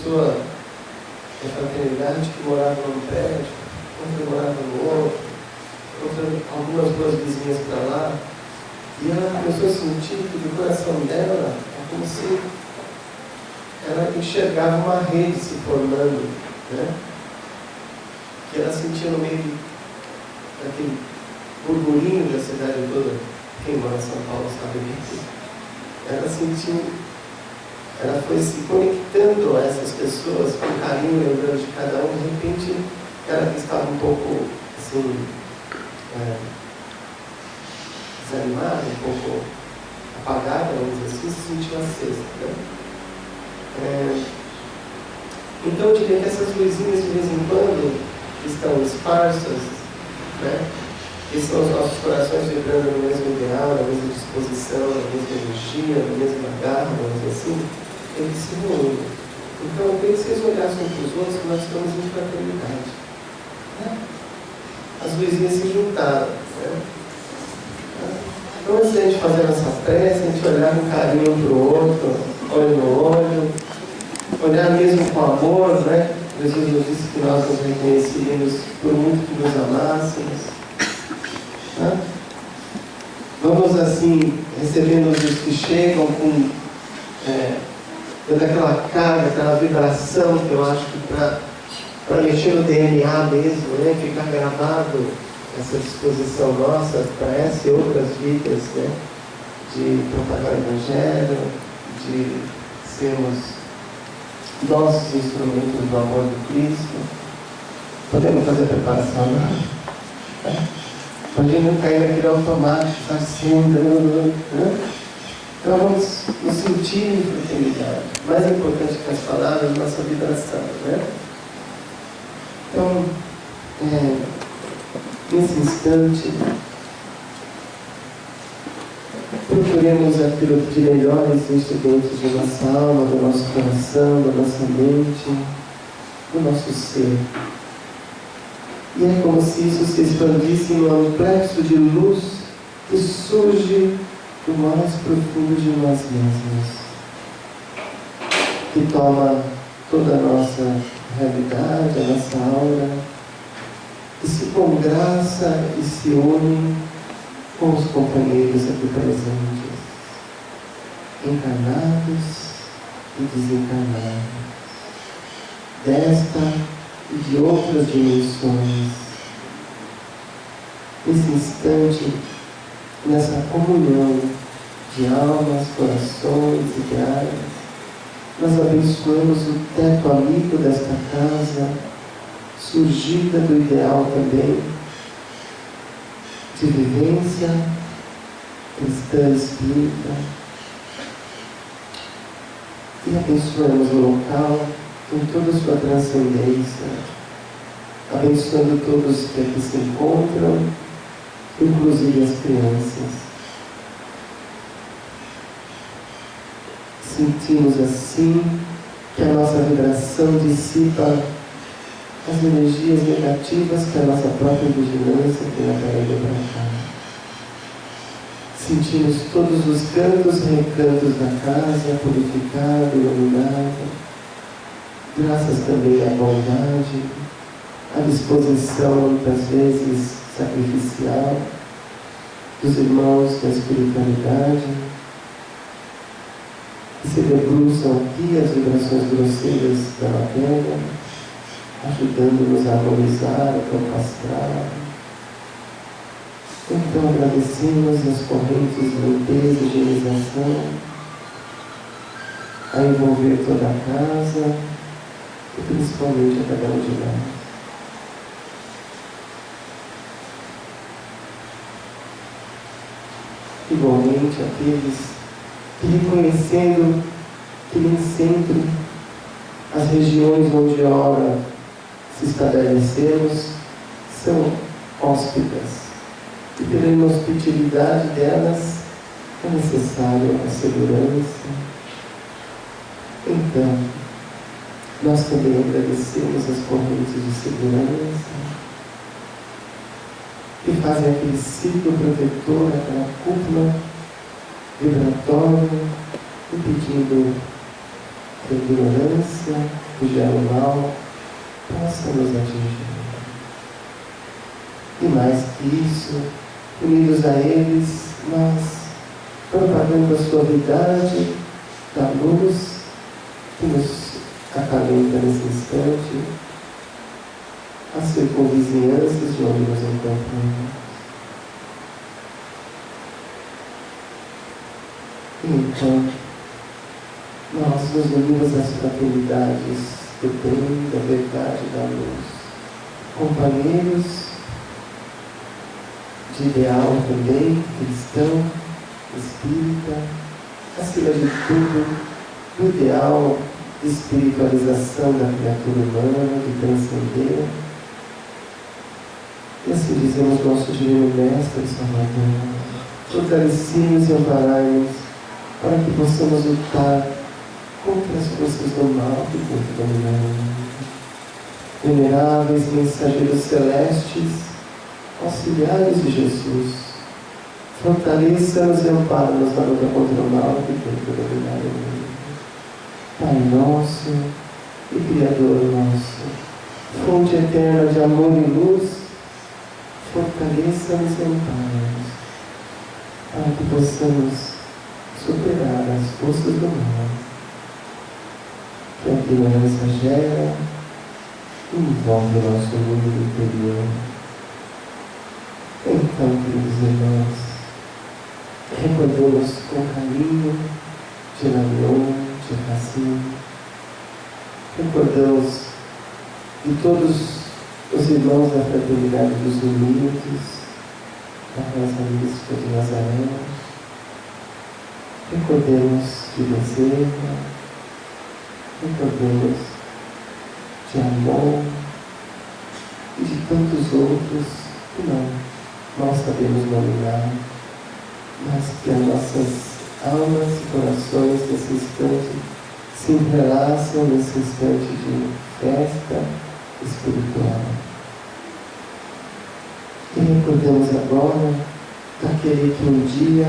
pessoa da fraternidade que morava num prédio, outra morava no outro, algumas duas vizinhas para lá, e ela começou a sentir que do coração dela é como se ela enxergava uma rede se formando, né? Que ela sentia no meio daquele burburinho da cidade toda. Quem mora em São Paulo sabe disso. Ela sentiu, ela foi se conectando a essas pessoas com carinho, lembrando de cada um. De repente, ela que estava um pouco assim, desanimada, um pouco apagada, vamos dizer assim, se sentiu acesa, né? Então eu diria que essas luzinhas de vez em quando estão esparsas, né? Que são os nossos corações vibrando no mesmo ideal, na mesma disposição, na mesma energia, na mesma garra, vamos dizer assim, eles se reúnem. Então eu queria que vocês olhassem para os outros, que nós estamos em fraternidade, né? As luzinhas se juntaram, né? Então, antes de a gente fazer a nossa prece, a gente olhar com carinho para o outro, olho no olho, olhar mesmo com amor, né? Jesus nos disse que nós nos reconheceríamos por muito que nos amássemos, né? Vamos assim, recebendo os que chegam com toda aquela carga, aquela vibração que eu acho que para mexer no DNA mesmo, né? Ficar gravado essa disposição nossa para essa e outras vidas, né? De propagar o Evangelho, de sermos nossos instrumentos do amor de Cristo. Podemos fazer a preparação, né? Pode não cair naquele automático, assim, né? Então vamos nos sentir em fraternidade. Mais importante que as palavras, nossa vibração, né? Então, nesse instante, procuremos aquilo de melhor existe dentro de nossa alma, do nosso coração, da nossa mente, do nosso ser. E é como se isso se expandisse em um amplexo de luz que surge do mais profundo de nós mesmos, que toma toda a nossa realidade, a nossa aura, e se congraça e se une com os companheiros aqui presentes, encarnados e desencarnados, desta e de outras dimensões. Nesse instante, nessa comunhão de almas, corações e ideais, nós abençoamos o teto amigo desta casa, surgida do ideal também, de vivência cristã espírita, e abençoamos o local com toda a sua transcendência, abençoando todos que aqui se encontram, inclusive as crianças. Sentimos assim que a nossa vibração dissipa as energias negativas que a nossa própria vigilância tem atraído para cá. Sentimos todos os cantos e recantos da casa purificado, iluminado, graças também à bondade, à disposição muitas vezes sacrificial dos irmãos da espiritualidade, que se debruçam aqui as vibrações grosseiras da matéria, ajudando-nos a harmonizar o campo astral. Então agradecemos as correntes de limpeza e higienização a envolver toda a casa e principalmente a cada um de nós. Igualmente aqueles que, reconhecendo que nem sempre as regiões onde ora se estabelecemos são hóspedas, e pela inhospitabilidade delas é necessário a segurança. Então, nós também agradecemos as correntes de segurança que fazem aquele ciclo protetor, aquela cúpula vibratória, impedindo que a ignorância, que gera o mal, possa nos atingir. E mais que isso, unidos a eles, nós propagando a suavidade da luz que nos acalenta nesse instante, as circunvizinhanças de onde nos encontramos. E então, nós nos unimos às fraternidades do bem, da verdade, da luz, companheiros de ideal também, cristão, espírita, acima de tudo, do ideal de espiritualização da criatura humana, de transcender. E assim dizemos nosso Divino Mestre Salvador, fortaleci-nos e amparai-nos para que possamos lutar contra as forças do mal que tentam dominar o mundo. Veneráveis mensageiros celestes, auxiliares de Jesus, fortaleça-nos e ampara-nos na luta contra o mal que tenta dominar o mundo. Pai nosso e Criador nosso, fonte eterna de amor e luz, fortaleça-nos e ampara-nos, para que possamos superar as forças do mal, que a ignorância gera e envolve o nosso mundo interior. Então, queridos irmãos, recordemos com carinho de Lamion, de Racine, recordamos de todos os irmãos da Fraternidade dos Unidos, da Rosa Mística de Nazaré, recordemos de Bezerra, recordemos de Amon e de tantos outros que nós sabemos nominar, mas que as nossas almas e corações nesse instante se entrelaçam nesse instante de festa espiritual. E recordemos agora daquele que um dia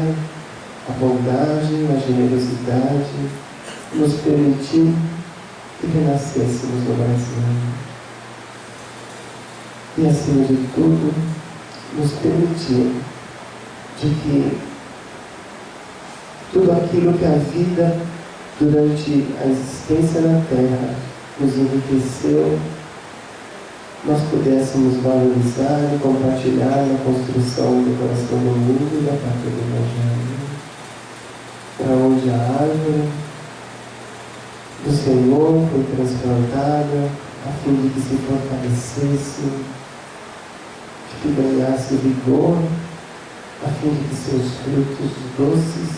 a bondade, a generosidade nos permitiu que renascêssemos no Brasil. E acima de tudo, nos permitiu de que tudo aquilo que a vida durante a existência na Terra nos enriqueceu, nós pudéssemos valorizar e compartilhar na construção do coração do mundo e da pátria do Evangelho. Para onde a árvore do Senhor foi transplantada, a fim de que se fortalecesse, de que ganhasse vigor, a fim de que seus frutos doces,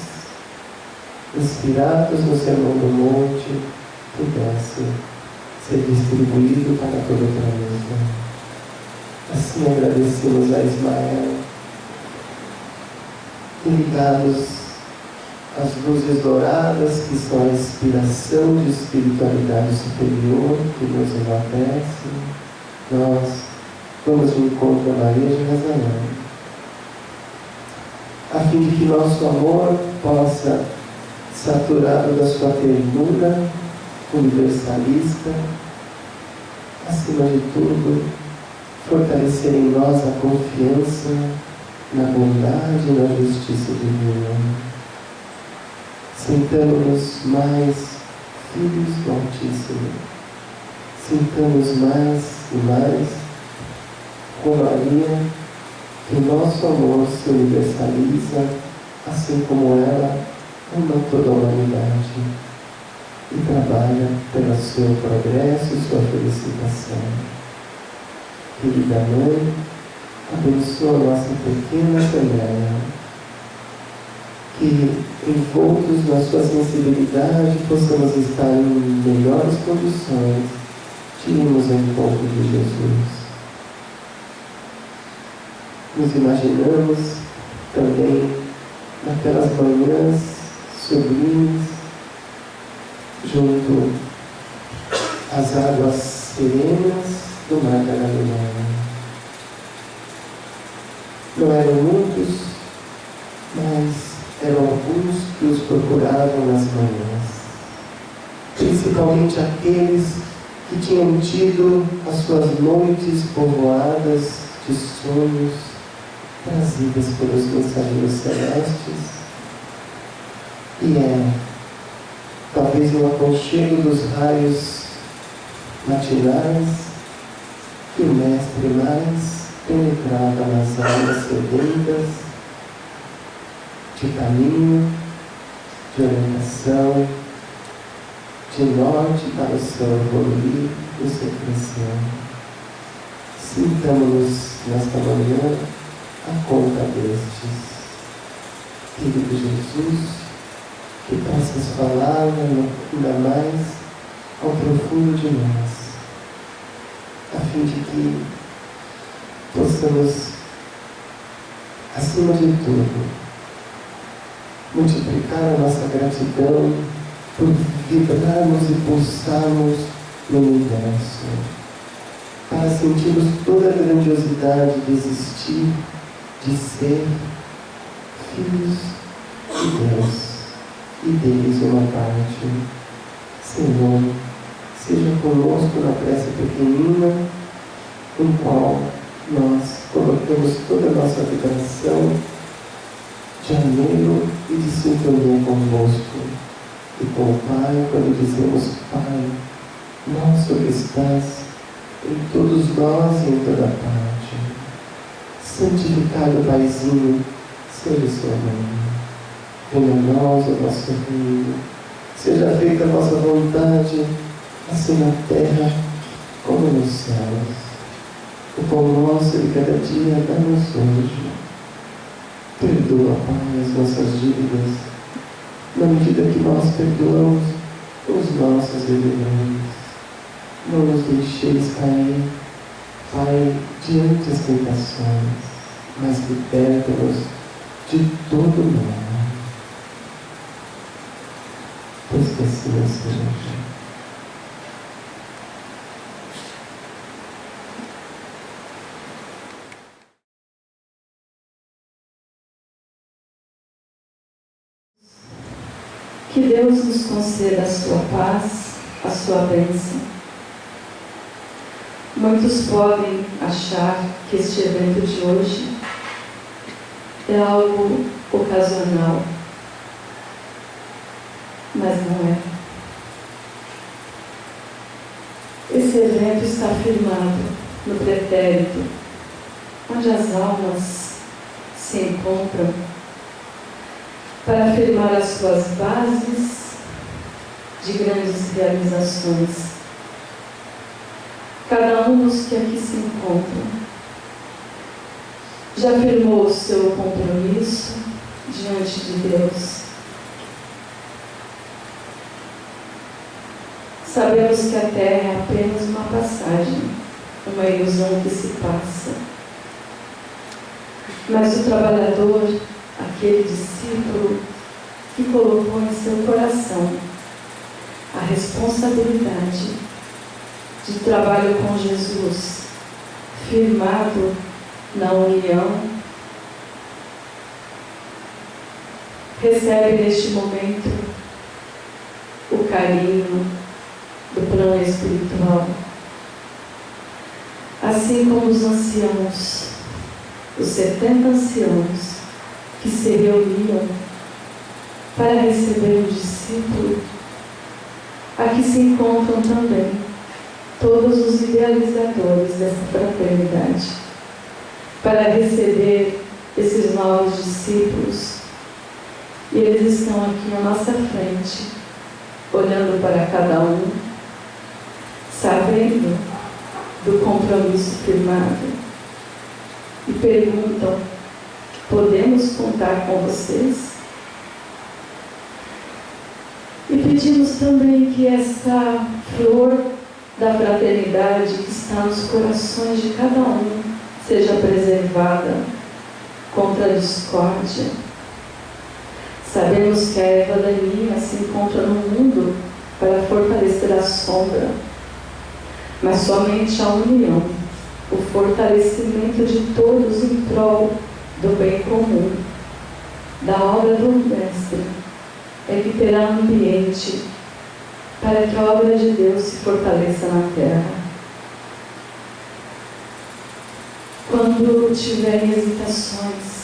inspirados no Sermão do Monte, pudessem ser distribuídos para todo o planeta. Assim agradecemos a Ismael e ligados às luzes douradas que são a inspiração de espiritualidade superior que nos enaltece, nós vamos de encontro a Maria de Nazaré, a fim de que nosso amor possa, saturado da sua ternura universalista, acima de tudo, fortalecer em nós a confiança na bondade e na justiça divina. Sintamos-nos mais filhos do Altíssimo. Sintamos mais e mais com Maria que o nosso amor se universaliza, assim como ela ama toda a humanidade e trabalha pelo seu progresso e sua felicitação. Querida Mãe, abençoa a nossa pequena Assembleia, que, envoltos na sua sensibilidade, possamos estar em melhores condições de irmos ao encontro de Jesus. Nos imaginamos também naquelas manhãs sublimes, junto às águas serenas do Mar da Galileia. Não eram muitos, mas eram alguns que os procuravam nas manhãs, principalmente aqueles que tinham tido as suas noites povoadas de sonhos trazidas pelos mensageiros celestes. E talvez no aconchego dos raios matinais, que o Mestre mais penetrava nas almas sedentas de caminho, de orientação, de norte para o seu evoluir e o seu crescer. Sintamos-nos nesta manhã a conta destes. Querido Jesus, que possas falar ainda mais ao profundo de nós, a fim de que possamos, acima de tudo, multiplicar a nossa gratidão por vibrarmos e pulsarmos no universo, para sentirmos toda a grandiosidade de existir, de ser filhos de Deus e deles uma parte. Senhor, seja conosco na prece pequenina, em qual nós colocamos toda a nossa vibração de anelo e de sintonia convosco. E com o Pai, quando dizemos: Pai, nosso que estás em todos nós e em toda parte, santificado Paizinho, seja o seu nome. Venha a nós o vosso reino, seja feita a vossa vontade, assim na terra como nos céus. O pão nosso de cada dia dá-nos hoje. Perdoa, Pai, as nossas dívidas, na medida que nós perdoamos os nossos devedores. Não nos deixeis cair, Pai, diante das tentações, mas liberta-nos de todo mal. Pois que assim seja. Que Deus nos conceda a sua paz, a sua bênção. Muitos podem achar que este evento de hoje é algo ocasional, mas não é. Esse evento está firmado no pretérito, onde as almas se encontram para afirmar as suas bases de grandes realizações. Cada um dos que aqui se encontram já firmou o seu compromisso diante de Deus. Sabemos que a Terra é apenas uma passagem, uma ilusão que se passa. Mas o trabalhador, aquele discípulo que colocou em seu coração a responsabilidade de trabalho com Jesus, firmado na união, recebe neste momento o carinho do plano espiritual, assim como os anciãos, os 70 anciãos que se reuniram para receber o discípulo. Aqui se encontram também todos os idealizadores dessa fraternidade, para receber esses novos discípulos. E eles estão aqui à nossa frente, olhando para cada um, sabendo do compromisso firmado, e perguntam: podemos contar com vocês? E pedimos também que essa flor da fraternidade que está nos corações de cada um seja preservada contra a discórdia. Sabemos que a erva daninha se encontra no mundo para fortalecer a sombra, mas somente a união, o fortalecimento de todos em prol do bem comum, da obra do Mestre, é que terá um ambiente para que a obra de Deus se fortaleça na terra. Quando tiverem hesitações,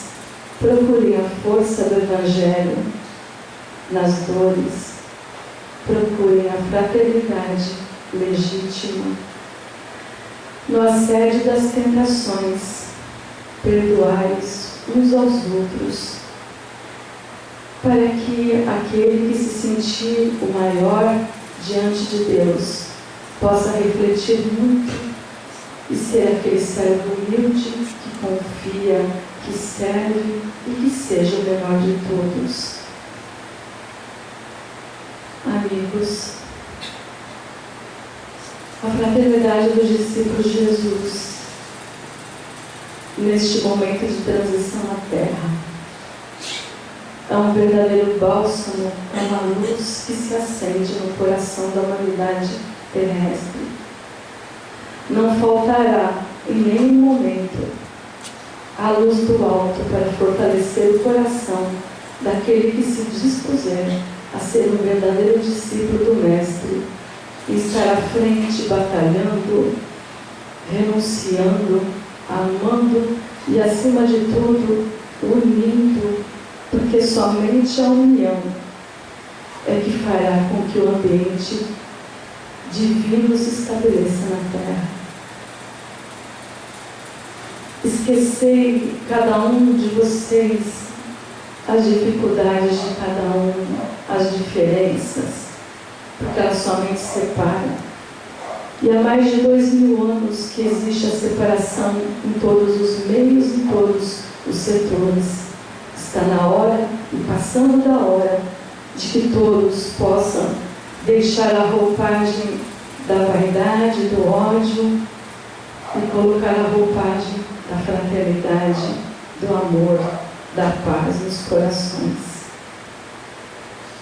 procurem a força do Evangelho nas dores, procurem a fraternidade legítima no assédio das tentações, perdoai-os uns aos outros, para que aquele que se sentir o maior diante de Deus possa refletir muito e ser aquele servo humilde que confia, que serve e que seja o menor de todos. Amigos, a fraternidade dos discípulos de Jesus, neste momento de transição na terra, é um verdadeiro bálsamo, é uma luz que se acende no coração da humanidade terrestre. Não faltará em nenhum momento a luz do alto para fortalecer o coração daquele que se dispuser a ser um verdadeiro discípulo do Mestre e estar à frente batalhando, renunciando, amando e, acima de tudo, unindo, porque somente a união é que fará com que o ambiente divino se estabeleça na terra. Esquecei, cada um de vocês, as dificuldades de cada um, as diferenças, porque elas somente separam. E há mais de 2000 anos que existe a separação em todos os meios e todos os setores. Está na hora, e passando da hora, de que todos possam deixar a roupagem da vaidade, do ódio, e colocar a roupagem da fraternidade, do amor, da paz nos corações.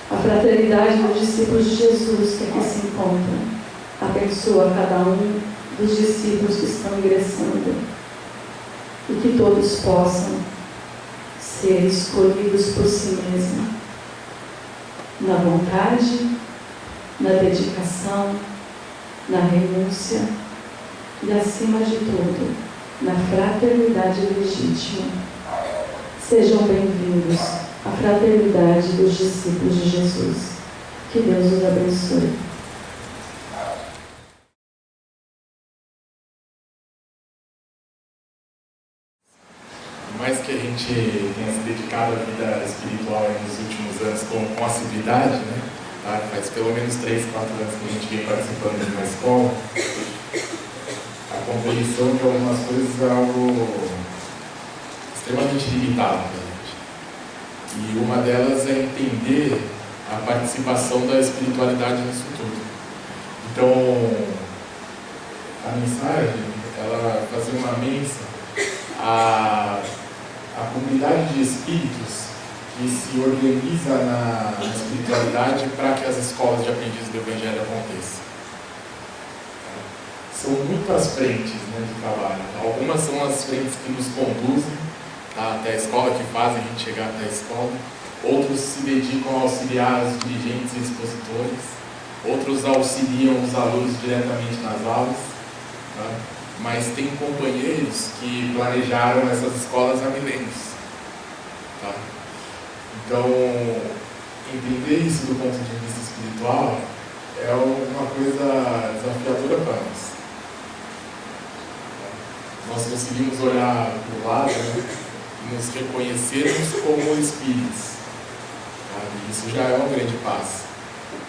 A fraternidade dos discípulos de Jesus que aqui se encontram abençoa cada um dos discípulos que estão ingressando e que todos possam ser escolhidos por si mesmos na vontade, na dedicação, na renúncia e, acima de tudo, na fraternidade legítima. Sejam bem-vindos à fraternidade dos discípulos de Jesus. Que Deus os abençoe. Por mais que a gente tenha se dedicado à vida espiritual nos últimos anos com assiduidade, né? Faz pelo menos 3, 4 anos que a gente vem participando de uma escola, a compreensão de algumas coisas é algo extremamente limitado para a gente. E uma delas é entender a participação da espiritualidade nisso tudo. Então, a mensagem, ela fazia uma menção à comunidade de espíritos que se organiza na espiritualidade para que as escolas de aprendizes do Evangelho aconteçam. São muitas frentes, né, de trabalho. Algumas são as frentes que nos conduzem, tá, até a escola, que fazem a gente chegar até a escola. Outros se dedicam a auxiliar os dirigentes e expositores. Outros auxiliam os alunos diretamente nas aulas. Tá? Mas tem companheiros que planejaram essas escolas há milênios. Tá? Então, entender isso do ponto de vista espiritual é uma coisa desafiadora para nós. Nós conseguimos olhar para o lado, né, e nos reconhecermos como espíritos. Tá? Isso já é um grande passo.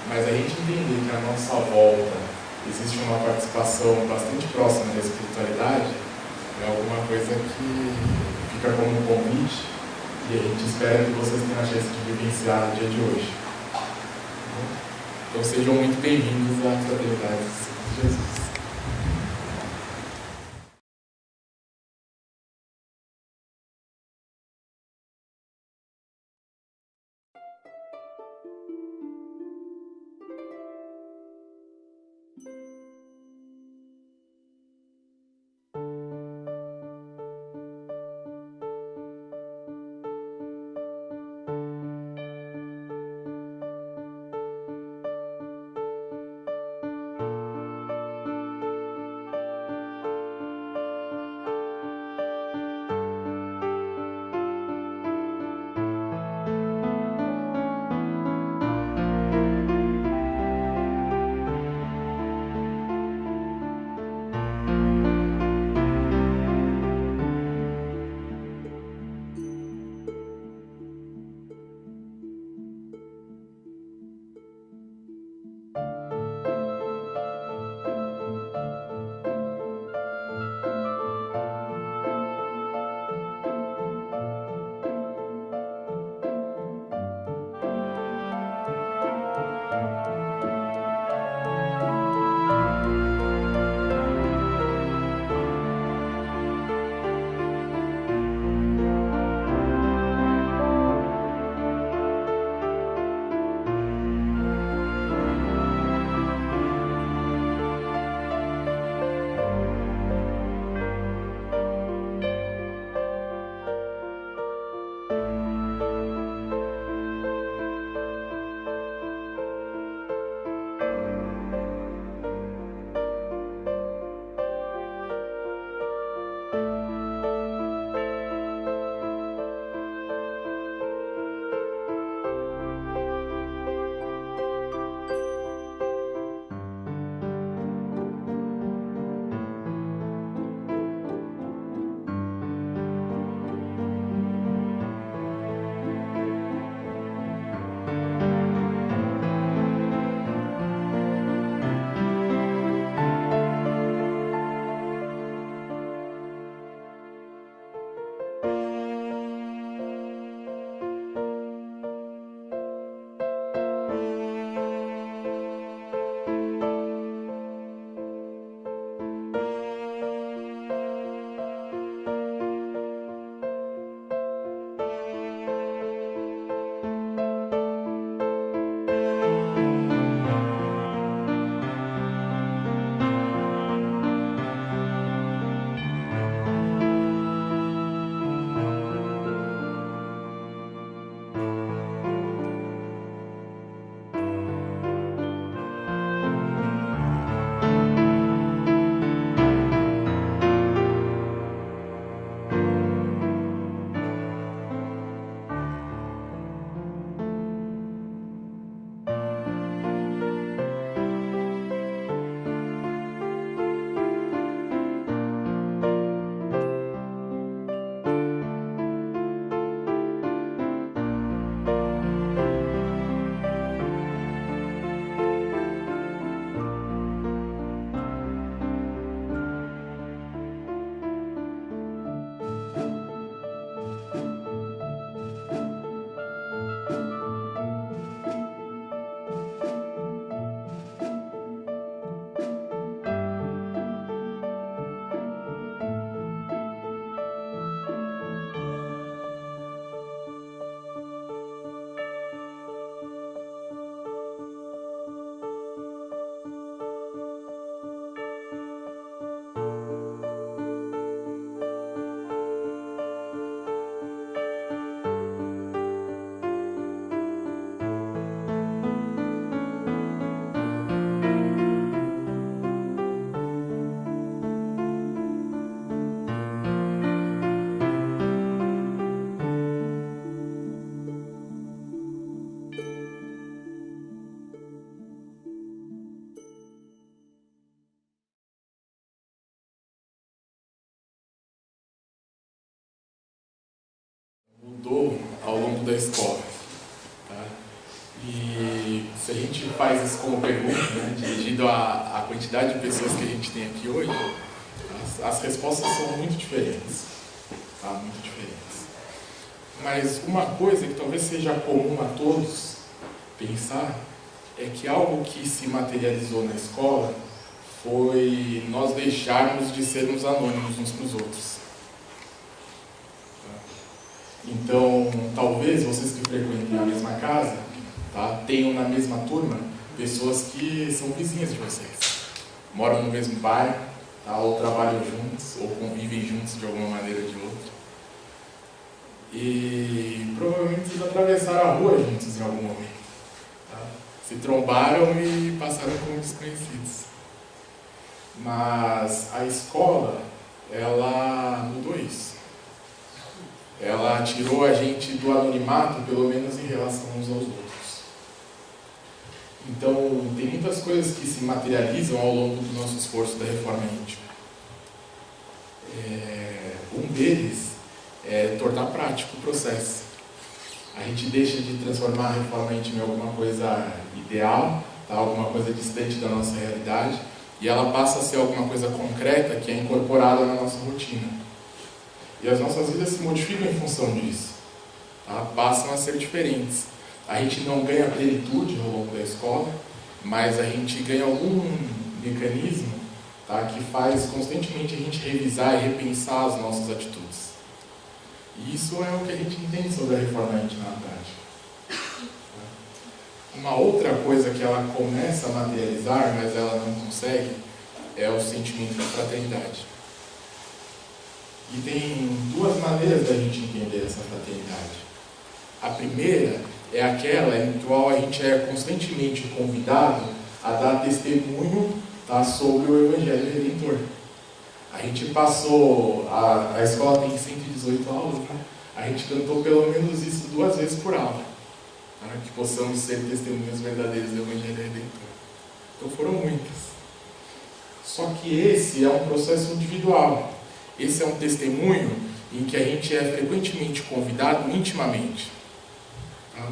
Mas a gente entender que à nossa volta existe uma participação bastante próxima da espiritualidade é alguma coisa que fica como um convite e a gente espera que vocês tenham a chance de vivenciar no dia de hoje. Então sejam muito bem-vindos à Fraternidade de Jesus. longo da escola. Tá? E se a gente faz isso como pergunta, né, devido à quantidade de pessoas que a gente tem aqui hoje, as respostas são muito diferentes. Tá? Muito diferentes. Mas uma coisa que talvez seja comum a todos pensar é que algo que se materializou na escola foi nós deixarmos de sermos anônimos uns para os outros. Então, talvez vocês que frequentem a mesma casa, tá, tenham na mesma turma pessoas que são vizinhas de vocês, moram no mesmo bairro, tá, ou trabalham juntos, ou convivem juntos de alguma maneira ou de outra. E provavelmente vocês atravessaram a rua juntos em algum momento. Tá? Se trombaram e passaram como desconhecidos. Mas a escola, ela mudou isso. Ela tirou a gente do anonimato, pelo menos em relação uns aos outros. Então, tem muitas coisas que se materializam ao longo do nosso esforço da reforma íntima. Um deles é tornar prático o processo. A gente deixa de transformar a reforma íntima em alguma coisa ideal, tá? Alguma coisa distante da nossa realidade, e ela passa a ser alguma coisa concreta que é incorporada na nossa rotina. E as nossas vidas se modificam em função disso, tá? Passam a ser diferentes. A gente não ganha plenitude ao longo da escola, mas a gente ganha algum mecanismo, tá, que faz constantemente a gente revisar e repensar as nossas atitudes. E isso é o que a gente entende sobre a reforma íntima na prática. Uma outra coisa que ela começa a materializar, mas ela não consegue, é o sentimento da fraternidade. E tem duas maneiras da gente entender essa fraternidade. A primeira é aquela em qual a gente é constantemente convidado a dar testemunho, tá, sobre o Evangelho Redentor. A gente passou, a escola tem 118 aulas, né? A gente cantou pelo menos isso 2 vezes por aula, tá? Que possamos ser testemunhas verdadeiras do Evangelho Redentor. Então foram muitas. Só que esse é um processo individual. Esse é um testemunho em que a gente é frequentemente convidado intimamente.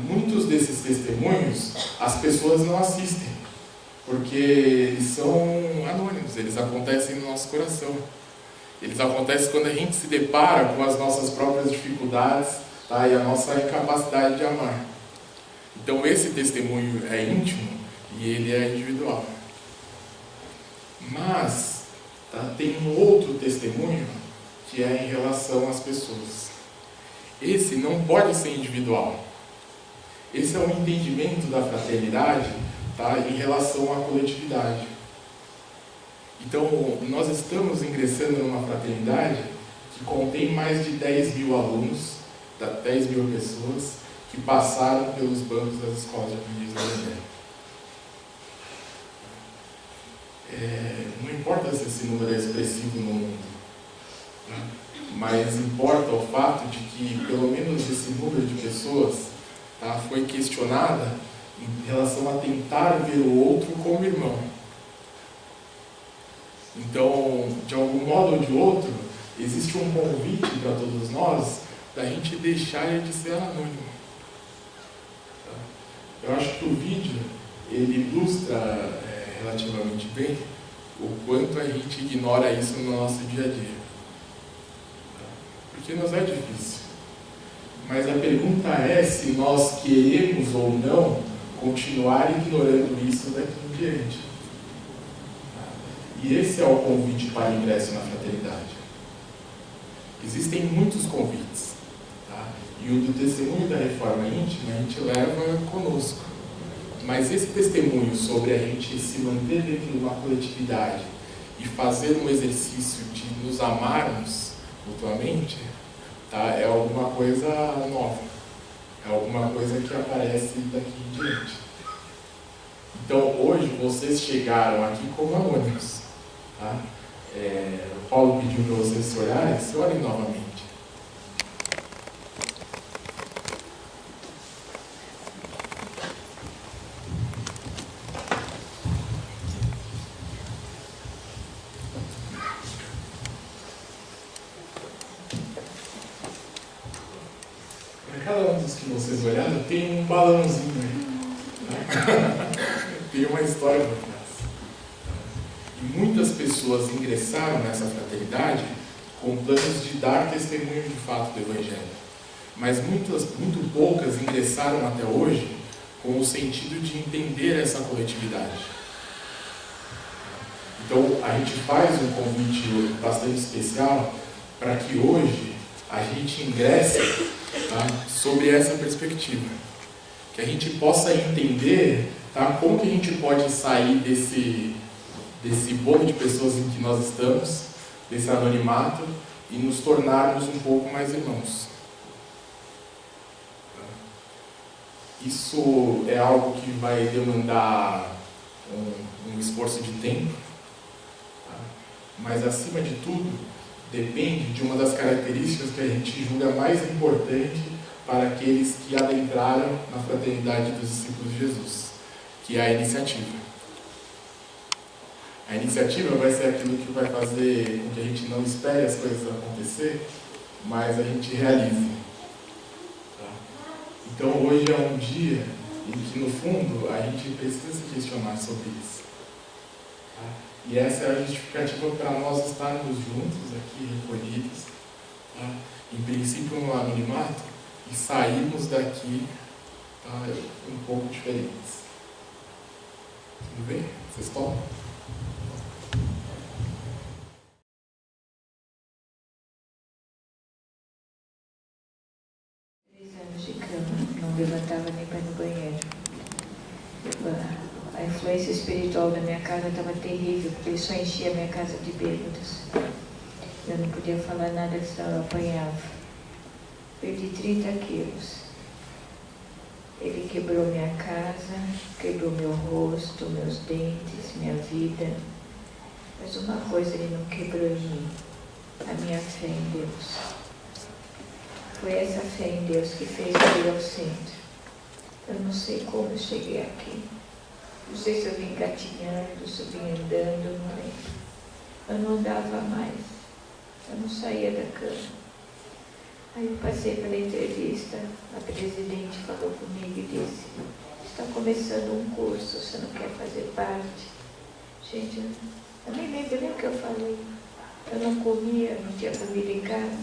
Muitos desses testemunhos as pessoas não assistem, porque eles são anônimos, eles acontecem no nosso coração. Eles acontecem quando a gente se depara com as nossas próprias dificuldades, tá, e a nossa incapacidade de amar. Então esse testemunho é íntimo e ele é individual. Mas tem um outro testemunho que é em relação às pessoas. Esse não pode ser individual. Esse é um entendimento da fraternidade, tá, em relação à coletividade. Então, nós estamos ingressando numa fraternidade que contém mais de 10 mil alunos, 10 mil pessoas que passaram pelos bancos das escolas de aprendizes do Evangelho. Não importa se esse número é expressivo no mundo, tá? Mas importa o fato de que pelo menos esse número de pessoas, tá, foi questionada em relação a tentar ver o outro como irmão. Então, de algum modo ou de outro, existe um convite para todos nós da gente deixar de ser anônimo. Eu acho que o vídeo ele ilustra relativamente bem o quanto a gente ignora isso no nosso dia a dia. Porque nos é difícil. Mas a pergunta é se nós queremos ou não continuar ignorando isso daqui em diante. E esse é o convite para o ingresso na fraternidade. Existem muitos convites, tá? E o do testemunho da reforma íntima a gente leva conosco. Mas esse testemunho sobre a gente se manter dentro de uma coletividade e fazer um exercício de nos amarmos mutuamente, tá, é alguma coisa nova. É alguma coisa que aparece daqui em diante. Então, hoje, vocês chegaram aqui como anônimos. Tá? O Paulo pediu para vocês se olhem novamente. cada um dos que vocês olharam tem um balãozinho aí. Né? Tem uma história por trás. E muitas pessoas ingressaram nessa fraternidade com planos de dar testemunho de fato do Evangelho. Mas muito poucas ingressaram até hoje com o sentido de entender essa coletividade. Então, a gente faz um convite bastante especial para que hoje a gente ingresse, tá, sobre essa perspectiva. Que a gente possa entender, tá, como que a gente pode sair desse bolo de pessoas em que nós estamos, desse anonimato, e nos tornarmos um pouco mais irmãos. Isso é algo que vai demandar um esforço de tempo, tá? Mas, acima de tudo, depende de uma das características que a gente julga mais importante para aqueles que adentraram na fraternidade dos discípulos de Jesus, que é a iniciativa. A iniciativa vai ser aquilo que vai fazer com que a gente não espere as coisas acontecer, mas a gente realize. Tá? Então, hoje é um dia em que, no fundo, a gente precisa se questionar sobre isso. Tá? E essa é a justificativa para nós estarmos juntos aqui, recolhidos, tá? Em princípio no anonimato, e sairmos daqui, tá, um pouco diferentes. Tudo bem? Vocês topam? 3 anos de cama, não levantava nem para ir no banheiro. A influência espiritual da minha casa estava terrível, porque ele só enchia a minha casa de bêbados. Eu não podia falar nada, senão eu apanhava. Perdi 30 quilos. Ele quebrou minha casa, quebrou meu rosto, meus dentes, minha vida. Mas uma coisa ele não quebrou em mim, a minha fé em Deus. Foi essa fé em Deus que fez eu ir ao centro. Eu não sei como eu cheguei aqui. Não sei se eu vim gatinhando, se eu vim andando, eu não lembro. Eu não andava mais. Eu não saía da cama. Aí eu passei pela entrevista, a presidente falou comigo e disse: está começando um curso, você não quer fazer parte? Gente, eu nem lembro nem o que eu falei. Eu não comia, não tinha comida em casa.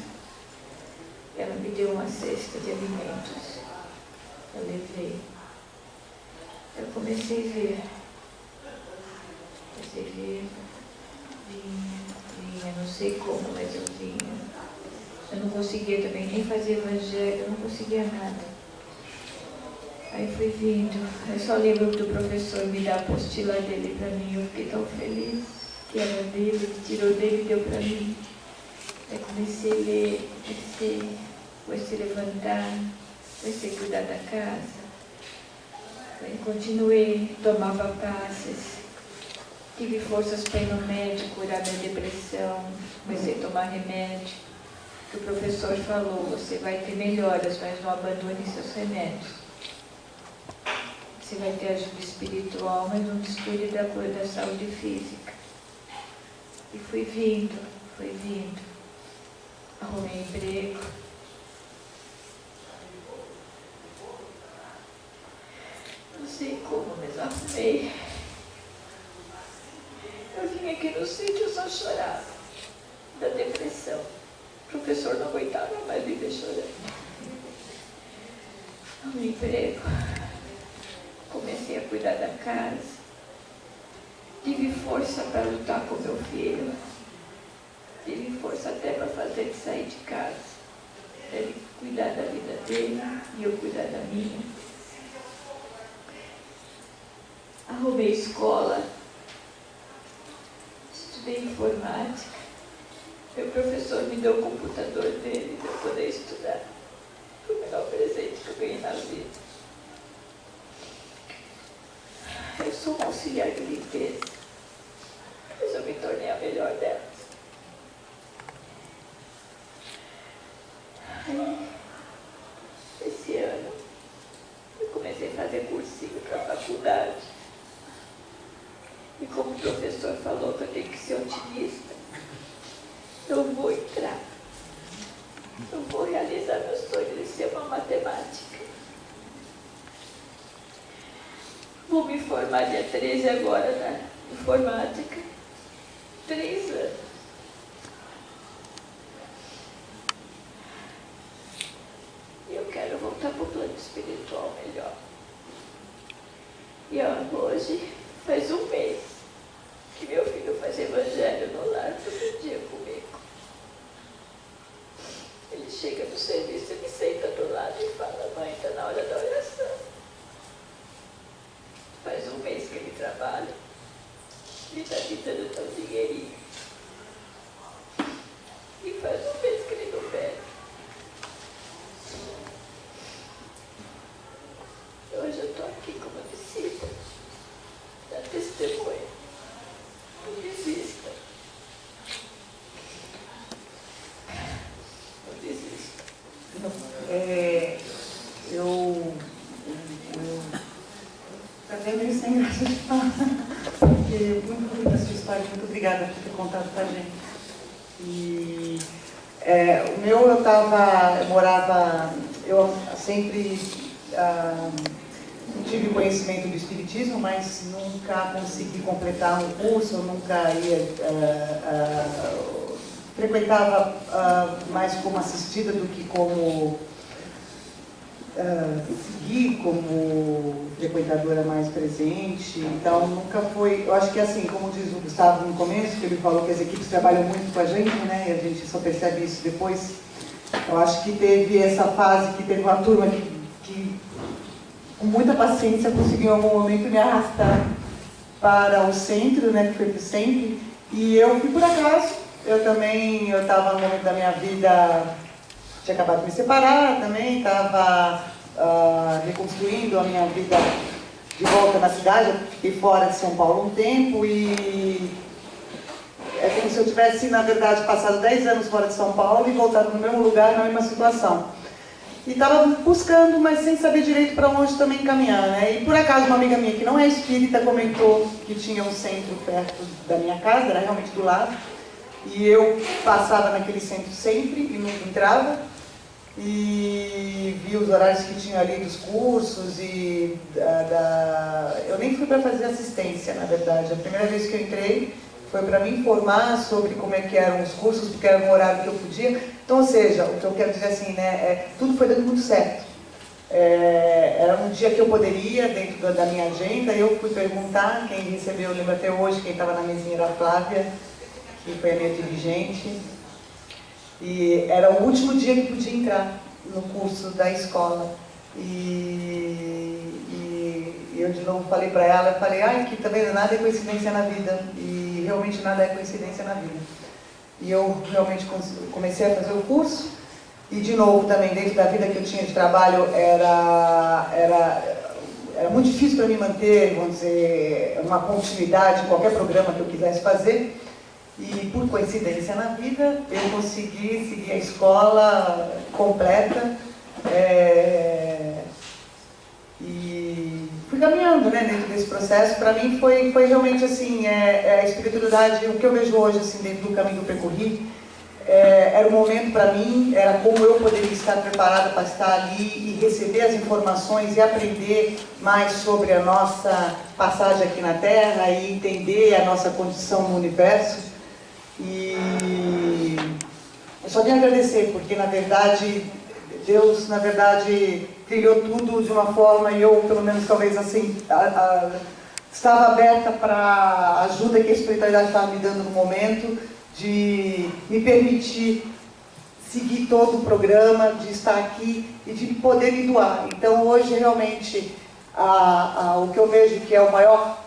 Ela me deu uma cesta de alimentos. Eu levei. Eu comecei a ver. Vinha, não sei como, mas eu vinha. Eu não conseguia também nem fazer evangelho, eu não conseguia nada. Aí fui vindo. Eu só lembro do professor me dar a apostila dele para mim. Eu fiquei tão feliz que era dele, ele tirou dele e deu para mim. Aí comecei a ler, comecei a levantar, comecei a cuidar da casa. Aí continuei, tomava passes, tive forças para ir no médico, curar minha depressão, comecei a tomar remédio. O professor falou: você vai ter melhoras, mas não abandone seus remédios. Você vai ter ajuda espiritual, mas não descuide da coisa da saúde física. E fui vindo. Arrumei emprego. Não sei como, mas arrumei. Eu vim aqui no sítio, eu só chorava da depressão. O professor não aguentava mais me ver chorando. Arrumei emprego. Comecei a cuidar da casa. Tive força para lutar com meu filho. Tive força até para fazer ele sair de casa. Ele cuidar da vida dele e eu cuidar da minha. Arrumei escola. Estudei informática. Meu professor me deu o computador dele para eu poder estudar. Foi o melhor presente que eu ganhei na vida. Eu sou uma auxiliar de limpeza, mas eu me tornei a melhor delas. Aí, esse ano, eu comecei a fazer cursinho para a faculdade. E como o professor falou que eu tenho que ser otimista, eu vou entrar. Eu vou realizar meu sonho de ser uma matemática. 13 agora na informática. 3 anos. E eu quero voltar para o plano espiritual melhor. E hoje faz um mês que meu filho faz evangelho no lar todo dia comigo. Ele chega no serviço, ele senta do lado e fala: mãe, está na hora da oração. Faz um mês que ele trabalha. Ele está tentando dar um dinheirinho. E faz um mês que ele não bebe. Hoje eu estou aqui com uma visita. Da testemunha. Não desista. Não desista. Tá vendo isso sem graça de falar. Porque muito bonita a sua história, muito obrigada por ter contado pra gente. E o meu, eu sempre não tive conhecimento do espiritismo, mas nunca consegui completar um curso, eu nunca frequentava mais como assistida do que como seguir como frequentadora mais presente. Então nunca foi, eu acho que assim, como diz o Gustavo no começo, que ele falou que as equipes trabalham muito com a gente, né, e a gente só percebe isso depois. Eu acho que teve essa fase que teve uma turma que com muita paciência conseguiu em algum momento me arrastar para o centro, né, que foi para o centro, e eu fui por acaso. Eu estava no momento da minha vida, tinha acabado de me separar também, estava reconstruindo a minha vida de volta na cidade. Eu fiquei fora de São Paulo um tempo e é como se eu tivesse, na verdade, passado 10 anos fora de São Paulo e voltado no mesmo lugar, na mesma situação. E estava buscando, mas sem saber direito para onde também caminhar, né? E por acaso uma amiga minha que não é espírita comentou que tinha um centro perto da minha casa, era realmente do lado. E eu passava naquele centro sempre e nunca entrava. E vi os horários que tinha ali dos cursos e eu nem fui para fazer assistência, na verdade. A primeira vez que eu entrei foi para me informar sobre como é que eram os cursos, porque era um horário que eu podia. Então, ou seja, o que eu quero dizer assim, né, tudo foi dando muito certo. Era um dia que eu poderia, dentro da minha agenda, eu fui perguntar, quem recebeu, eu lembro até hoje, quem estava na mesinha era a Flávia, que foi a minha dirigente. E era o último dia que podia entrar no curso da escola. E eu de novo falei para ela, eu falei, que tá vendo, nada é coincidência na vida. E realmente nada é coincidência na vida. E eu realmente comecei a fazer o curso. E de novo também, dentro da vida que eu tinha de trabalho, era muito difícil para mim manter, vamos dizer, uma continuidade em qualquer programa que eu quisesse fazer. E por coincidência na vida, eu consegui seguir a escola completa e fui caminhando, né, dentro desse processo. Para mim foi realmente assim, a espiritualidade, o que eu vejo hoje assim, dentro do caminho que eu percorri, era um momento para mim, era como eu poderia estar preparada para estar ali e receber as informações e aprender mais sobre a nossa passagem aqui na Terra e entender a nossa condição no universo. E eu só tenho a agradecer, porque na verdade Deus criou tudo de uma forma, e eu pelo menos talvez assim estava aberta para a ajuda que a espiritualidade estava me dando no momento, de me permitir seguir todo o programa, de estar aqui e de poder me doar. Então hoje realmente o que eu vejo que é o maior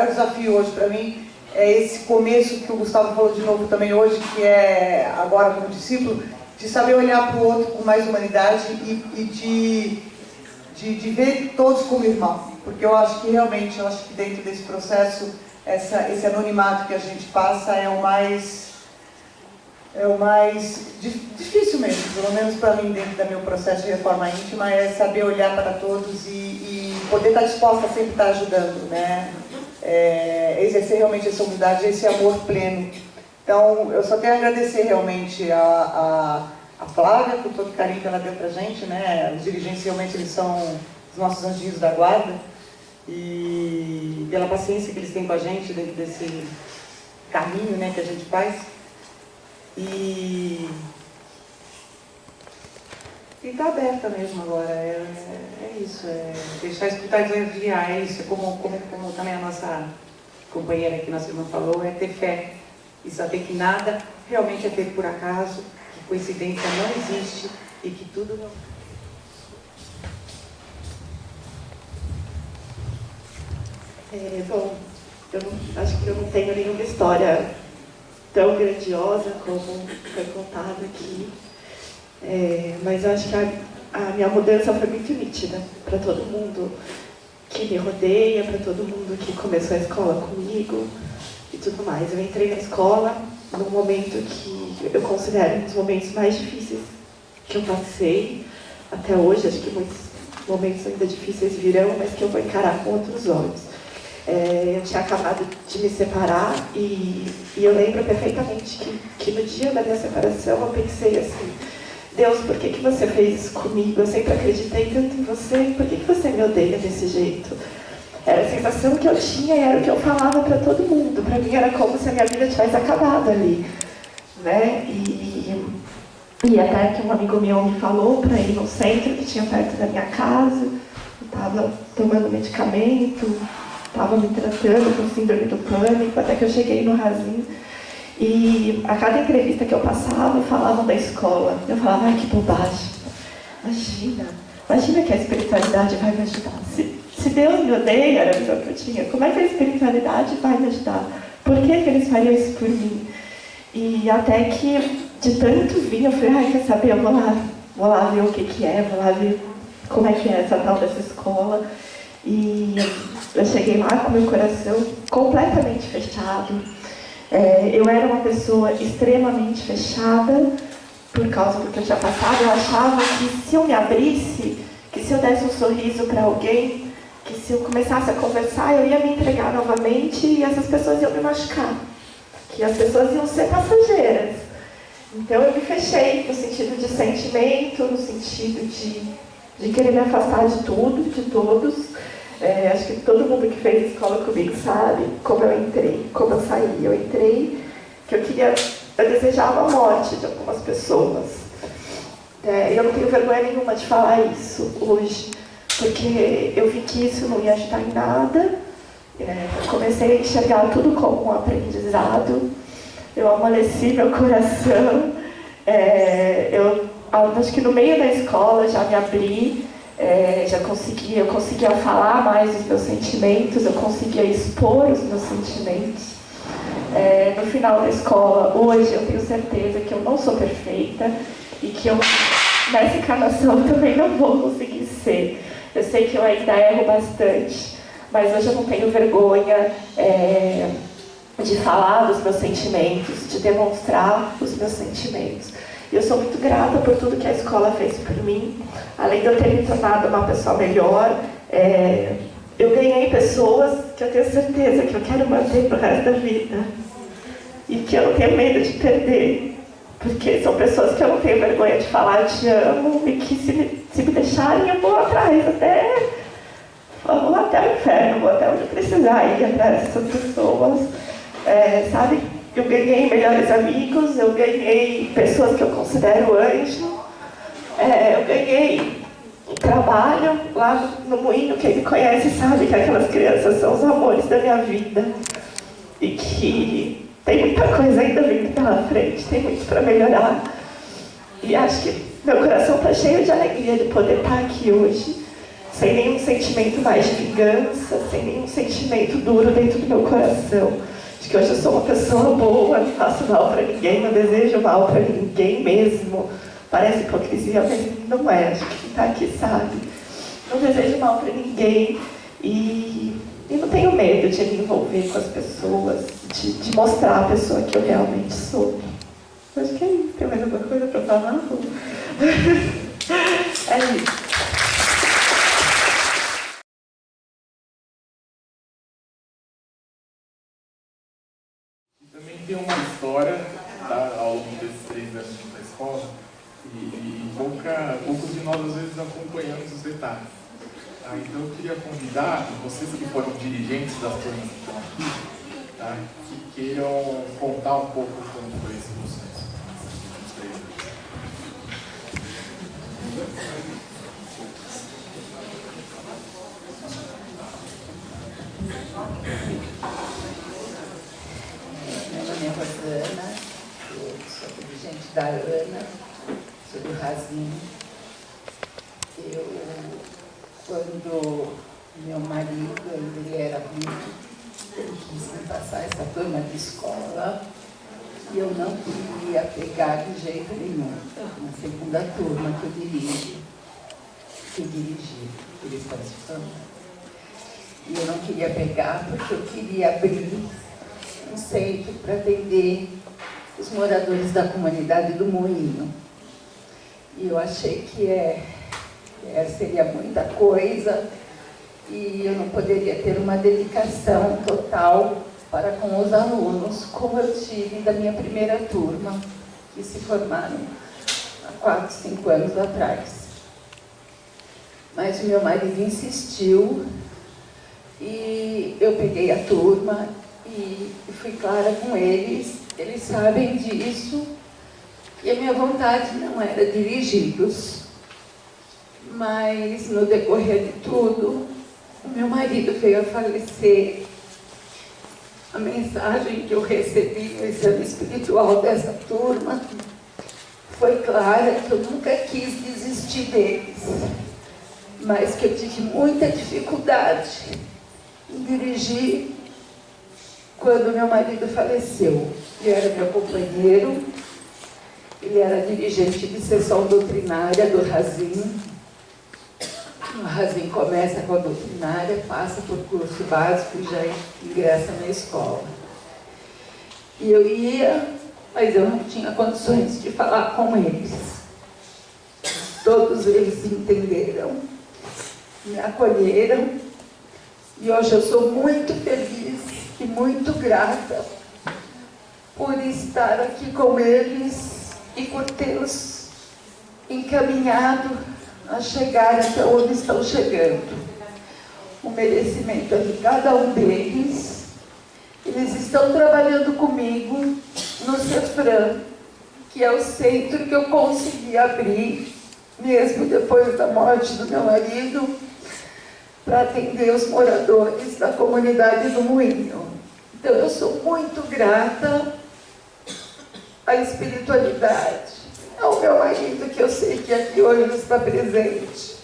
desafio hoje para mim é esse começo que o Gustavo falou de novo também hoje, que é agora como discípulo, de saber olhar para o outro com mais humanidade e de ver todos como irmão. Porque eu acho que realmente, dentro desse processo, esse anonimato que a gente passa é o mais difícil mesmo, pelo menos para mim, dentro do meu processo de reforma íntima, é saber olhar para todos e poder estar disposta a sempre estar ajudando, né? Exercer realmente essa humildade, esse amor pleno. Então, eu só quero agradecer realmente a Flávia por todo o carinho que ela deu pra gente, né? Os dirigentes realmente eles são os nossos anjinhos da guarda. e pela paciência que eles têm com a gente dentro desse caminho, né, que a gente faz. E tá aberta mesmo agora, é isso, deixar escutar e desafiar, é isso, como também a nossa companheira aqui, nossa irmã falou, é ter fé e saber que nada realmente é feito por acaso, que coincidência não existe e que tudo não... Bom, acho que eu não tenho nenhuma história tão grandiosa como foi contada aqui, mas eu acho que a minha mudança foi muito nítida para todo mundo que me rodeia, para todo mundo que começou a escola comigo e tudo mais. Eu entrei na escola num momento que eu considero um dos momentos mais difíceis que eu passei até hoje. Acho que muitos momentos ainda difíceis virão, mas que eu vou encarar com outros olhos. Eu tinha acabado de me separar e eu lembro perfeitamente que no dia da minha separação eu pensei assim: Deus, por que você fez isso comigo? Eu sempre acreditei tanto em você, por que você me odeia desse jeito? Era a sensação que eu tinha e era o que eu falava para todo mundo. Para mim era como se a minha vida tivesse acabado ali, né? E até que um amigo meu me falou para ir no centro que tinha perto da minha casa. Eu estava tomando medicamento, estava me tratando com síndrome do pânico, até que eu cheguei no Razim. E a cada entrevista que eu passava, falavam da escola. Eu falava: ai, que bobagem. Imagina que a espiritualidade vai me ajudar. Se Deus me odeia, era a visão que eu tinha, como é que a espiritualidade vai me ajudar? Por que eles fariam isso por mim? E até que, de tanto vir, eu falei: ai, quer saber, eu vou lá ver o que é, vou lá ver como é que é essa tal dessa escola. E eu cheguei lá com meu coração completamente fechado. Eu era uma pessoa extremamente fechada por causa do que eu tinha passado. Eu achava que se eu me abrisse, que se eu desse um sorriso para alguém, que se eu começasse a conversar, eu ia me entregar novamente e essas pessoas iam me machucar, que as pessoas iam ser passageiras. Então eu me fechei no sentido de sentimento, no sentido de querer me afastar de tudo, de todos. Acho que todo mundo que fez escola comigo sabe como eu entrei, como eu saí. Eu entrei que eu desejava a morte de algumas pessoas. Eu não tenho vergonha nenhuma de falar isso hoje, porque eu vi que isso não ia ajudar em nada. Eu comecei a enxergar tudo como um aprendizado. Eu amoleci meu coração. Eu acho que no meio da escola já me abri. Eu conseguia falar mais dos meus sentimentos, eu conseguia expor os meus sentimentos. No final da escola, hoje, eu tenho certeza que eu não sou perfeita e que eu, nessa encarnação, também não vou conseguir ser. Eu sei que eu ainda erro bastante, mas hoje eu não tenho vergonha de falar dos meus sentimentos, de demonstrar os meus sentimentos. Eu sou muito grata por tudo que a escola fez por mim. Além de eu ter me tornado uma pessoa melhor, eu ganhei pessoas que eu tenho certeza que eu quero manter pro resto da vida. E que eu não tenho medo de perder. Porque são pessoas que eu não tenho vergonha de falar te amo e que se me deixarem eu vou atrás vou até o inferno, vou até onde eu precisar ir atrás dessas pessoas. Sabe? Eu ganhei melhores amigos, eu ganhei pessoas que eu considero anjo, eu ganhei um trabalho lá no Moinho. Quem me conhece sabe que aquelas crianças são os amores da minha vida e que tem muita coisa ainda vindo pela frente, tem muito para melhorar. E acho que meu coração está cheio de alegria de poder estar aqui hoje, sem nenhum sentimento mais de vingança, sem nenhum sentimento duro dentro do meu coração. Acho que hoje eu sou uma pessoa boa, não faço mal para ninguém, não desejo mal para ninguém mesmo. Parece hipocrisia, mas não é. Acho que quem está aqui sabe. Não desejo mal para ninguém e não tenho medo de me envolver com as pessoas, de mostrar a pessoa que eu realmente sou. Acho que é isso. Tem mais alguma coisa para falar? É isso. Também tem uma história, tá, ao longo desses 3 anos da escola, e poucos de nós às vezes acompanhamos os detalhes. Tá? Então eu queria convidar vocês que foram dirigentes das turmas que estão aqui, tá? Que queiram contar um pouco como foi esse processo. Meu nome é Rosana, eu sou dirigente da ANA, sou do Razinho. Quando meu marido, ele era vivo, ele quis me passar essa turma de escola e eu não queria pegar de jeito nenhum. Na segunda turma que eu dirigi, eles participando. E eu não queria pegar porque eu queria abrir um centro para atender os moradores da comunidade do Moinho. E eu achei que seria muita coisa e eu não poderia ter uma dedicação total para com os alunos, como eu tive da minha primeira turma, que se formaram há 4, 5 anos atrás. Mas o meu marido insistiu e eu peguei a turma e fui clara com eles, eles sabem disso, e a minha vontade não era dirigi-los. Mas, no decorrer de tudo, o meu marido veio a falecer. A mensagem que eu recebi no exame espiritual dessa turma foi clara, que eu nunca quis desistir deles, mas que eu tive muita dificuldade em dirigir quando meu marido faleceu. Ele era meu companheiro, ele era dirigente de sessão doutrinária do Razinho. O Razinho começa com a doutrinária, passa por curso básico e já ingressa na escola. E eu ia, mas eu não tinha condições de falar com eles. Todos eles entenderam, me acolheram, e hoje eu sou muito feliz e muito grata por estar aqui com eles e por tê-los encaminhado a chegar até onde estão chegando. O merecimento é de cada um deles. Eles estão trabalhando comigo no Cefram, que é o centro que eu consegui abrir, mesmo depois da morte do meu marido, para atender os moradores da comunidade do Moinho. Então eu sou muito grata à espiritualidade, ao meu marido, que eu sei que aqui hoje está presente,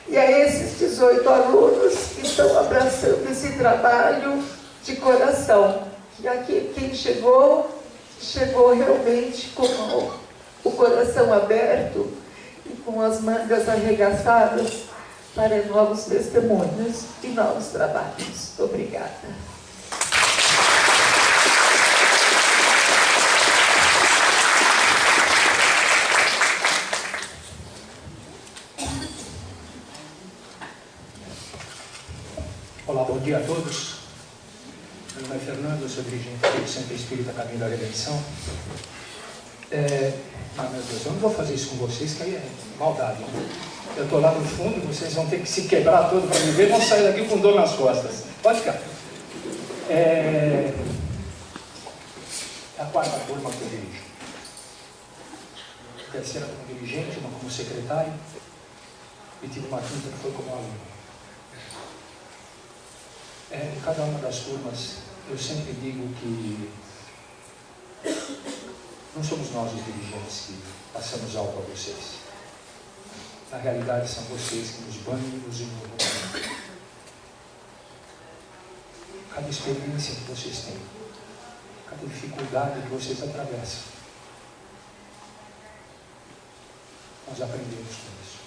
e a esses 18 alunos que estão abraçando esse trabalho de coração. E aqui quem chegou realmente com o coração aberto e com as mangas arregaçadas para novos testemunhos e novos trabalhos. Obrigada. Olá, bom dia a todos. Meu nome é Fernando, eu sou dirigente do Centro Espírita Caminho da Redenção. Meu Deus, eu não vou fazer isso com vocês, que aí é maldade. Né? Eu estou lá no fundo, vocês vão ter que se quebrar todo para me ver, vão sair daqui com dor nas costas. Pode ficar. É a quarta turma que eu dirijo. A terceira como dirigente, uma como secretário, e tive uma quinta que foi como aluno. Em cada uma das turmas, eu sempre digo que não somos nós os dirigentes que passamos algo a vocês. Na realidade, são vocês que nos banham e nos iluminam. Cada experiência que vocês têm, cada dificuldade que vocês atravessam, nós aprendemos com isso.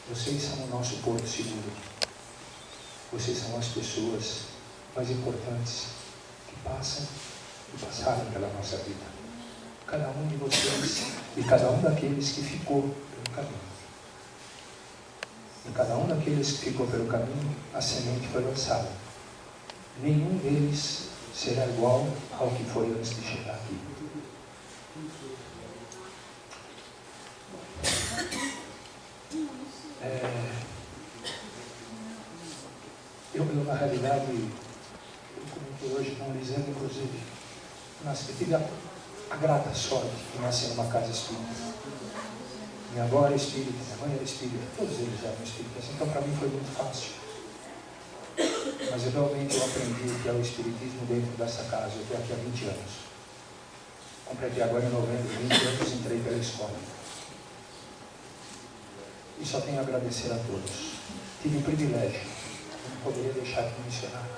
Vocês são o nosso porto seguro. Vocês são as pessoas mais importantes que passam e passaram pela nossa vida. Cada um de vocês e cada um daqueles que ficou pelo caminho. E cada um daqueles que ficou pelo caminho, a semente foi lançada. Nenhum deles será igual ao que foi antes de chegar aqui. Eu na realidade, eu comentei hoje com o Lisandro, inclusive, tive a grata sorte de nascer numa casa espírita. Minha avó era espírita, minha mãe era espírita, todos eles eram espíritas, então para mim foi muito fácil. Mas realmente eu aprendi o que é o espiritismo dentro dessa casa. Eu estou aqui há 20 anos. Completei agora em novembro, 20 anos, entrei pela escola. E só tenho a agradecer a todos. Tive o privilégio, não poderia deixar de mencionar.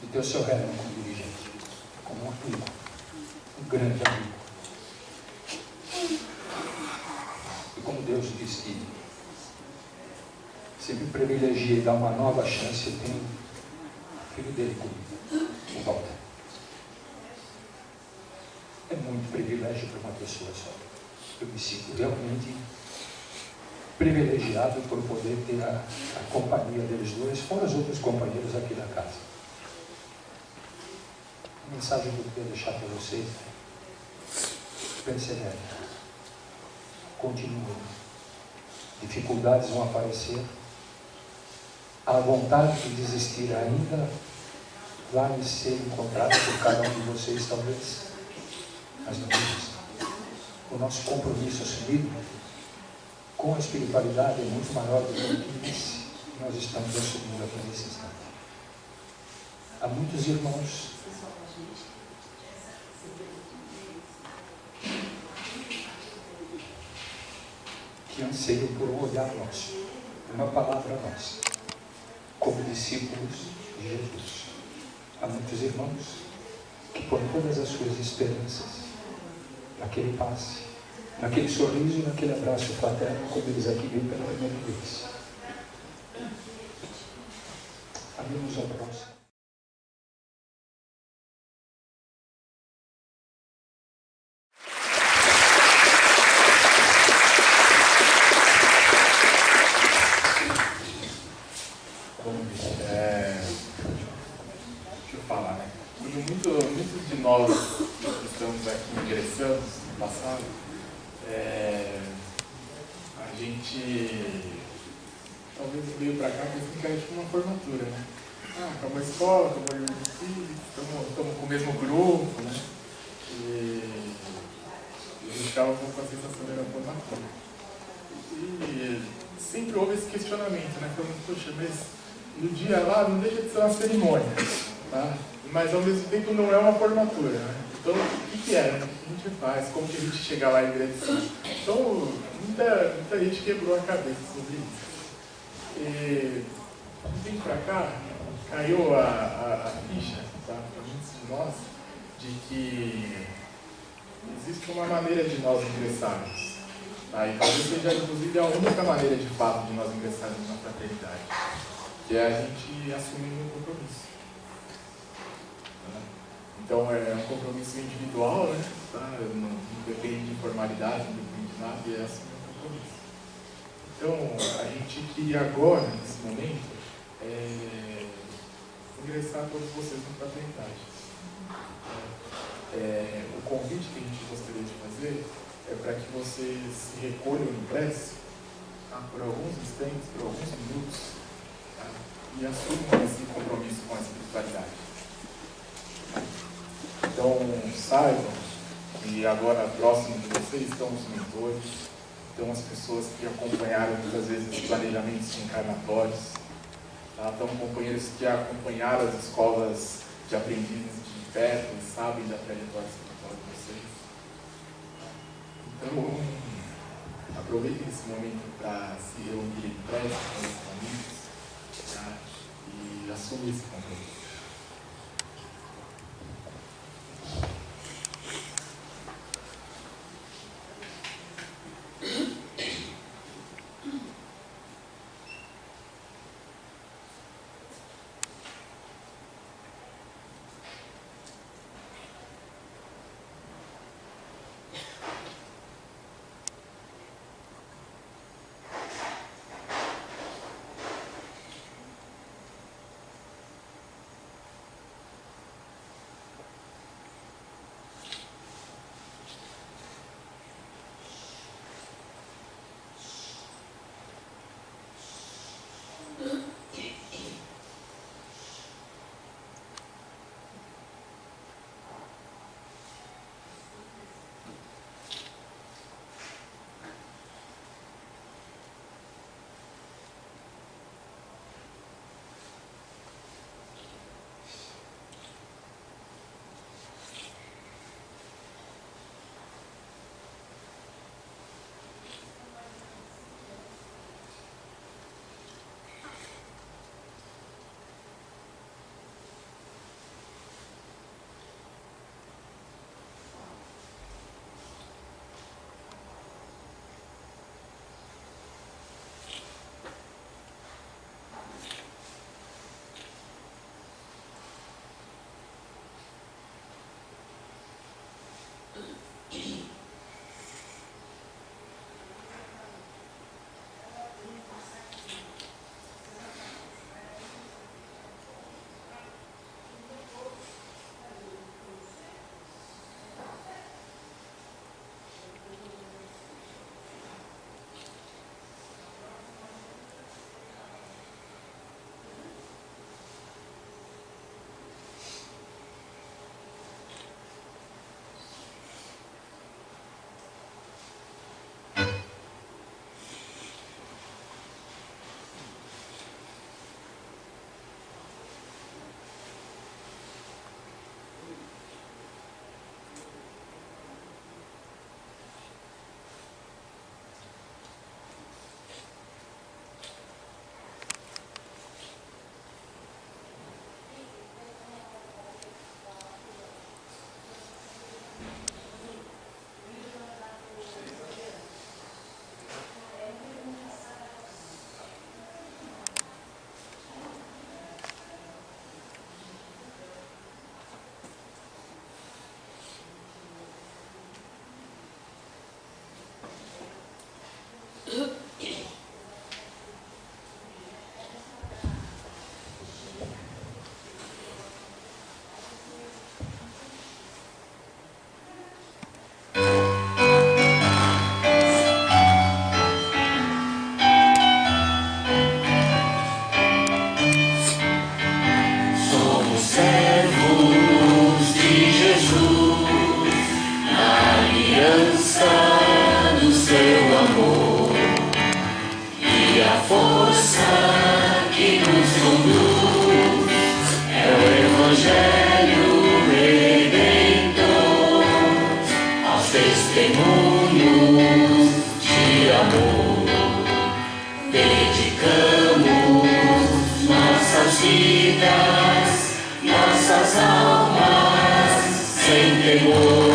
De ter o seu Herman como dirigente, como um amigo, um grande amigo. E como Deus diz que sempre privilegia e dá uma nova chance, eu tenho o filho dele comigo, o Walter. É muito privilégio para uma pessoa só. Eu me sinto realmente privilegiado por poder ter a companhia deles dois, fora os outros companheiros aqui da casa. A mensagem que eu queria deixar para vocês é: persevere, continue. Dificuldades vão aparecer, a vontade de desistir ainda vai ser encontrada por cada um de vocês, talvez, mas não desista. O nosso compromisso assumido com a espiritualidade é muito maior do que o que nós estamos assumindo aqui nesse instante. Há muitos irmãos que anseiam por um olhar nosso, uma palavra nossa, como discípulos de Jesus. Há muitos irmãos que põem todas as suas esperanças naquele passe, naquele sorriso e naquele abraço fraterno, como eles aqui vêm pela primeira vez. Amemos ao próximo. Deixa eu falar, né? Muitos de nós que estamos aqui ingressando no passado, a gente talvez veio para cá pensando que era tipo uma formatura, né? Acabou a escola, acabou a universidade, estamos com o mesmo grupo, né? E a gente ficava com a sensação de era formatura. E sempre houve esse questionamento, né? Falando, poxa, mas no dia lá não deixa de ser uma cerimônia, tá? Mas ao mesmo tempo não é uma formatura, né? Então, o que é? O que a gente faz? Como que a gente chega lá e ingressa? Então, muita gente quebrou a cabeça sobre isso. E vim pra cá, caiu a ficha, tá? Para muitos de nós, de que existe uma maneira de nós ingressarmos. Tá? E talvez seja, inclusive, a única maneira de fato de nós ingressarmos na fraternidade, que é a gente assumir um compromisso. Tá? Então, é um compromisso individual, né? Tá? Não depende de formalidade, não depende de nada, e é assumir um compromisso. Então, a gente queria agora, nesse momento, ingressar todos vocês na fraternidade. O convite que a gente gostaria de fazer é para que vocês se recolham em prece, tá? Por alguns instantes, por alguns minutos, tá? E assumam esse compromisso com a espiritualidade. Então, saibam que agora próximo de vocês estão os mentores, estão as pessoas que acompanharam muitas vezes os planejamentos encarnatórios, tá? Estão companheiros que acompanharam as escolas de aprendizes de perto e sabem da trajetória espiritual de vocês. Então, aproveitem esse momento para se reunir em prece com os amigos, tá? E assumam esse compromisso. vidas, nossas almas, sem temor.